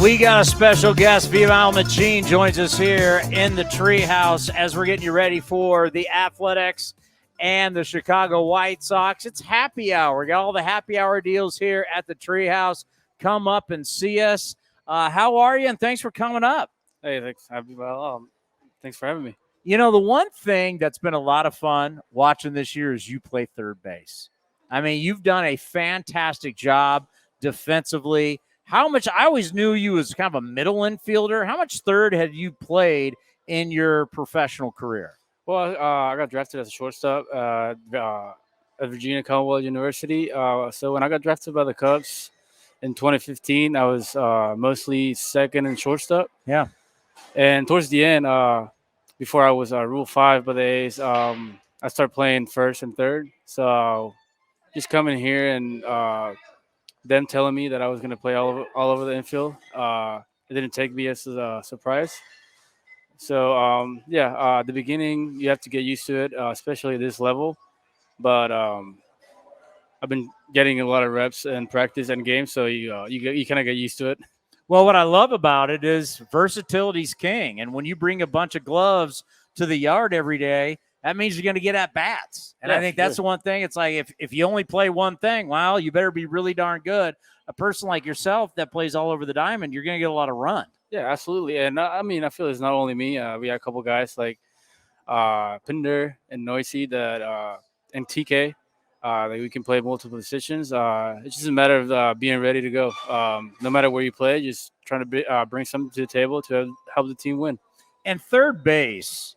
We got a special guest. Vimael Machín joins us here in the Treehouse as we're getting you ready for the Athletics and the Chicago White Sox. It's happy hour. We got all the happy hour deals here at the Treehouse. Come up and see us. How are you? And thanks for coming up. Hey, thanks. Thanks for having me. You know, the one thing that's been a lot of fun watching this year is you play third base. I mean, you've done a fantastic job defensively. How much, I always knew you as kind of a middle infielder. How much third had you played in your professional career? Well, I got drafted as a shortstop at Virginia Commonwealth University. So when I got drafted by the Cubs in 2015, I was mostly second and shortstop. Yeah. And towards the end, before I was Rule 5 by the A's, I started playing first and third. So just coming here and them telling me that I was going to play all over the infield, it didn't take me as a surprise. So, at the beginning, you have to get used to it, especially at this level. But I've been getting a lot of reps and practice and games, so you kind of get used to it. Well, what I love about it is versatility's king. And when you bring a bunch of gloves to the yard every day, that means you're going to get at bats. And I think that's the one thing. It's like if you only play one thing, well, you better be really darn good. A person like yourself that plays all over the diamond, you're going to get a lot of run. Yeah, absolutely. And I feel it's not only me. We got a couple guys like Pinder and Noisy and TK. That we can play multiple positions. It's just a matter of being ready to go. No matter where you play, just trying to bring something to the table to help the team win. And third base,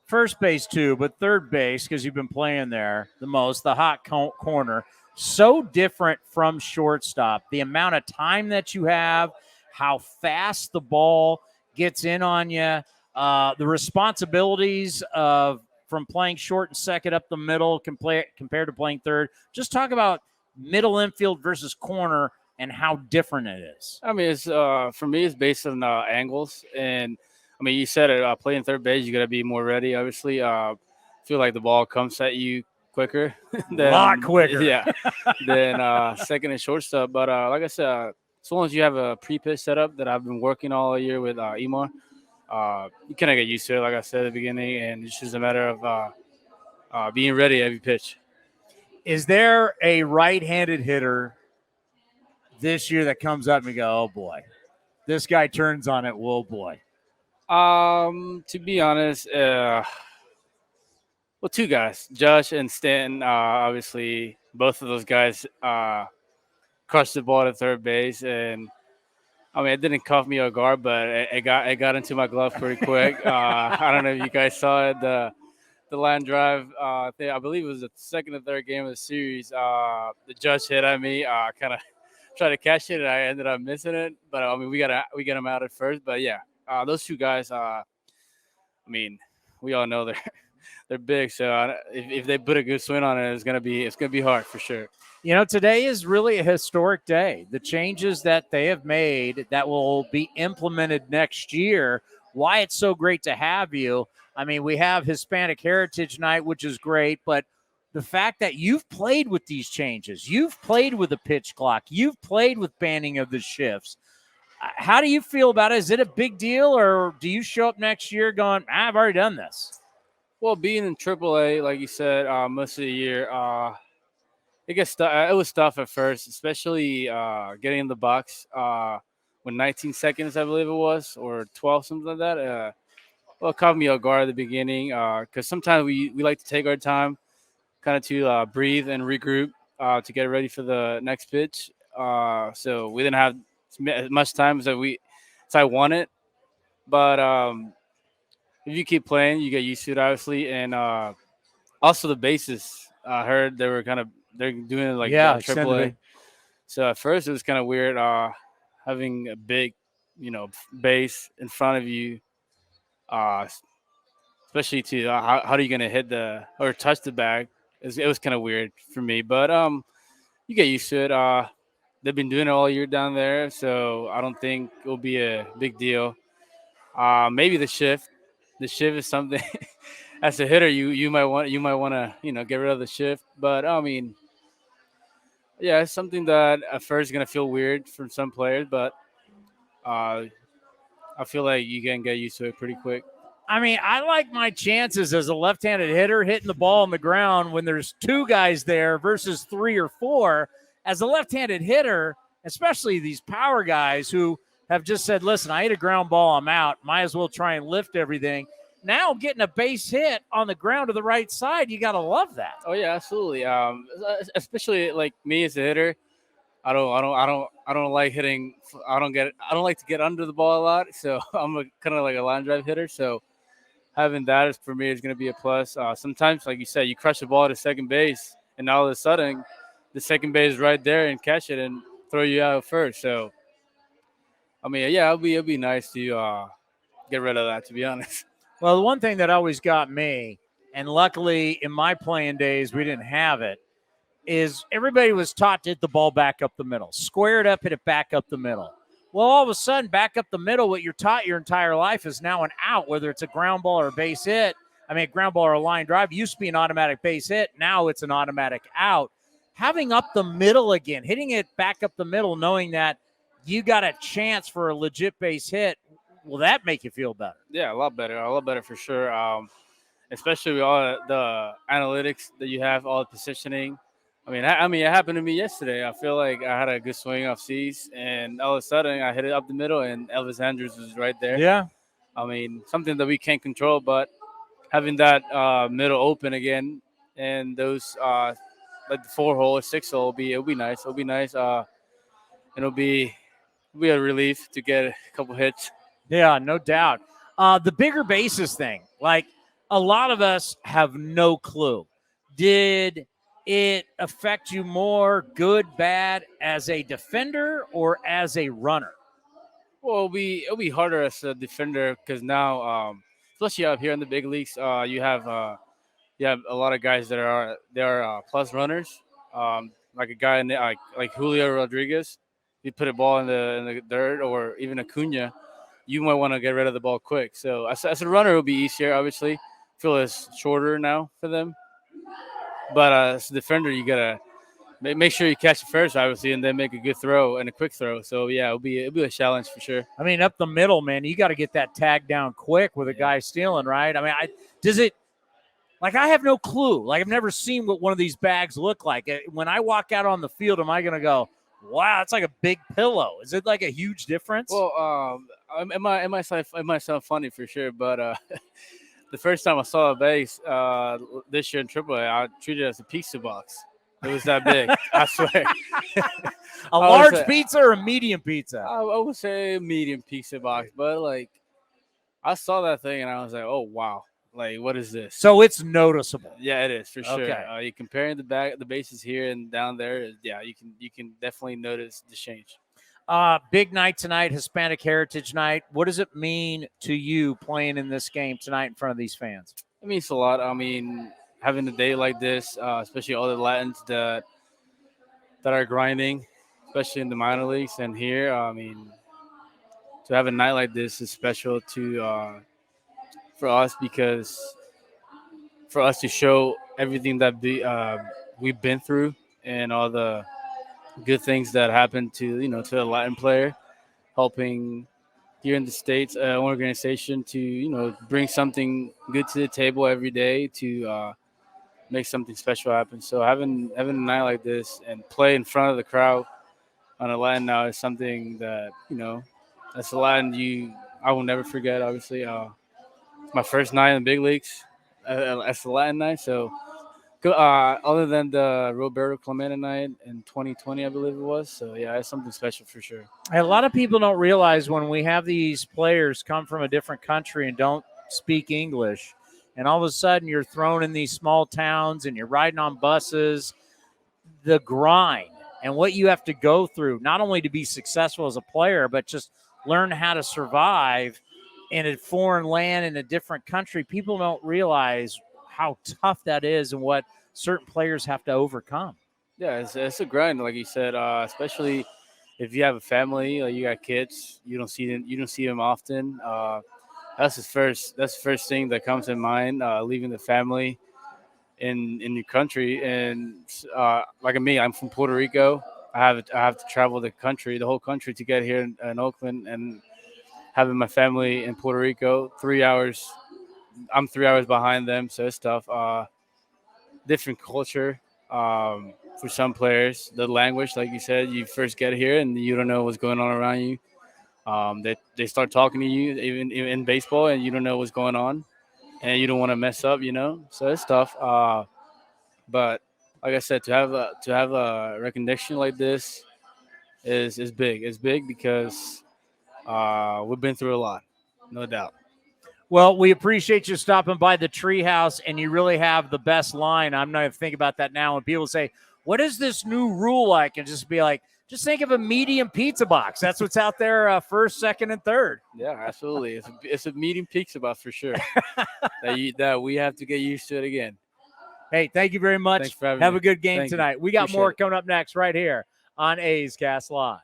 first base too, but third base, because you've been playing there the most, the hot corner, so different from shortstop. The amount of time that you have, how fast the ball gets in on you, the responsibilities of from playing short and second up the middle compared to playing third. Just talk about middle infield versus corner and how different it is. I mean, it's for me, it's based on angles. And, I mean, you said it, playing third base, you got to be more ready, obviously. Feel like the ball comes at you quicker. A lot quicker. Yeah, than second and shortstop. But like I said, as long as you have a pre-pitch setup that I've been working all year with Emar, you kind of get used to it, like I said at the beginning, and it's just a matter of being ready every pitch. Is there a right-handed hitter this year that comes up and you go, oh, boy, this guy turns on it, whoa, boy? To be honest, two guys, Josh and Stanton, obviously both of those guys crushed the ball at third base, and I mean, it didn't cuff me off guard, but it got into my glove pretty quick. I don't know if you guys saw it, the line drive. I believe it was the second or third game of the series. The Judge hit at me. I kind of tried to catch it, and I ended up missing it. But I mean, we got them out at first. But yeah, those two guys. I mean, we all know they're big. So if they put a good swing on it, it's gonna be hard for sure. You know, today is really a historic day. The changes that they have made that will be implemented next year, why it's so great to have you. I mean, we have Hispanic Heritage Night, which is great, but the fact that you've played with these changes, you've played with the pitch clock, you've played with banning of the shifts. How do you feel about it? Is it a big deal, or do you show up next year going, I've already done this? Well, being in AAA, like you said, most of the year, it was tough at first, especially getting in the box when 19 seconds, I believe it was, or 12, something like that. Well, it caught me off guard at the beginning because sometimes we like to take our time kind of to breathe and regroup to get ready for the next pitch. So we didn't have as much time as I wanted. But if you keep playing, you get used to it, obviously. And also the bases, I heard they're doing it like AAA. So at first it was kind of weird having a big, base in front of you, especially to how are you going to hit or touch the bag. It was kind of weird for me, but you get used to it. They've been doing it all year down there, so I don't think it will be a big deal. Maybe the shift is something as a hitter you might want to get rid of the shift, but I mean, yeah, it's something that at first is gonna feel weird for some players, but I feel like you can get used to it pretty quick. I mean, I like my chances as a left-handed hitter hitting the ball on the ground when there's two guys there versus 3 or 4. As a left-handed hitter, especially these power guys who have just said, listen, I hit a ground ball, I'm out. Might as well try and lift everything. Now getting a base hit on the ground to the right side, you got to love that. Oh yeah, absolutely. Especially like me as a hitter, I don't like hitting. I don't like to get under the ball a lot. So I'm a kind of like a line drive hitter. So having that is for me is going to be a plus. Sometimes, like you said, you crush the ball to second base, and all of a sudden, the second base is right there and catch it and throw you out first. So I mean, yeah, it'll be nice to get rid of that. To be honest. Well, the one thing that always got me, and luckily in my playing days we didn't have it, is everybody was taught to hit the ball back up the middle. Square it up, hit it back up the middle. Well, all of a sudden, back up the middle, what you're taught your entire life is now an out, whether it's a ground ball or a base hit. I mean, a ground ball or a line drive used to be an automatic base hit. Now it's an automatic out. Having up the middle again, hitting it back up the middle, knowing that you got a chance for a legit base hit, will that make you feel better? Yeah, a lot better for sure. Especially with all the analytics that you have, all the positioning. I mean, it happened to me yesterday. I feel like I had a good swing off C's, and all of a sudden I hit it up the middle, and Elvis Andrews was right there. Yeah. I mean, something that we can't control, but having that middle open again, and those like the 4 hole or 6 hole, it'll be nice. It'll be nice. It'll be a relief to get a couple hits. Yeah, no doubt. The bigger bases thing, like a lot of us have no clue. Did it affect you more, good, bad, as a defender or as a runner? Well, it'll be harder as a defender because now, especially out here in the big leagues, you have a lot of guys that are plus runners. Like a guy like Julio Rodriguez, you put a ball in the dirt, or even Acuna, you might want to get rid of the ball quick. So as a runner, it'll be easier. Obviously, feel it's shorter now for them. But as a defender, you gotta make sure you catch it first, obviously, and then make a good throw and a quick throw. So yeah, it'll be a challenge for sure. I mean, up the middle, man, you got to get that tag down quick with a guy stealing, right? I mean, does it? Like, I have no clue. Like, I've never seen what one of these bags look like. When I walk out on the field, am I going to go, wow, it's like a big pillow? Is it like a huge difference? Well, it might sound funny for sure, but the first time I saw a base this year in AAA, I treated it as a pizza box. It was that big, I swear. A large pizza or a medium pizza? I would say medium pizza box, but like I saw that thing and I was like, oh wow, like what is this? So it's noticeable. Yeah, it is for sure. Okay. You're comparing the bases here and down there. Yeah, you can definitely notice the change. Big night tonight, Hispanic Heritage Night. What does it mean to you playing in this game tonight in front of these fans? It means a lot. I mean, having a day like this, especially all the Latins that are grinding, especially in the minor leagues and here. I mean, to have a night like this is special for us, because for us to show everything that we've been through and all the good things that happen to to a Latin player, helping here in the States an organization to bring something good to the table every day to make something special happen. So having a night like this and play in front of the crowd on a Latin now is something that as a Latin I will never forget. Obviously, it's my first night in the big leagues as a Latin night. So other than the Roberto Clemente night in 2020, I believe it was. So yeah, it's something special for sure. A lot of people don't realize when we have these players come from a different country and don't speak English, and all of a sudden you're thrown in these small towns and you're riding on buses, the grind and what you have to go through, not only to be successful as a player, but just learn how to survive in a foreign land in a different country. People don't realize how tough that is and what certain players have to overcome. Yeah, it's a grind, like you said, especially if you have a family, like you got kids, you don't see them often. That's the first thing that comes in mind, leaving the family in your country. And like me, I'm from Puerto Rico. I have to travel the whole country to get here in Oakland, and having my family in Puerto Rico, 3 hours. I'm 3 hours behind them, so it's tough. Different culture for some players. The language, like you said, you first get here and you don't know what's going on around you. They start talking to you even in baseball, and you don't know what's going on, and you don't want to mess up, So it's tough. But like I said, to have a recognition like this is big. It's big because we've been through a lot, no doubt. Well, we appreciate you stopping by the Treehouse, and you really have the best line. I'm not going to think about that now. When people say, what is this new rule like? And just be like, just think of a medium pizza box. That's what's out there first, second, and third. Yeah, absolutely. It's a medium pizza box for sure. that we have to get used to it again. Hey, thank you very much. Thanks for having Have me. a good game Thank you. tonight. We got Appreciate more it. coming up next right here on A's Cast Live.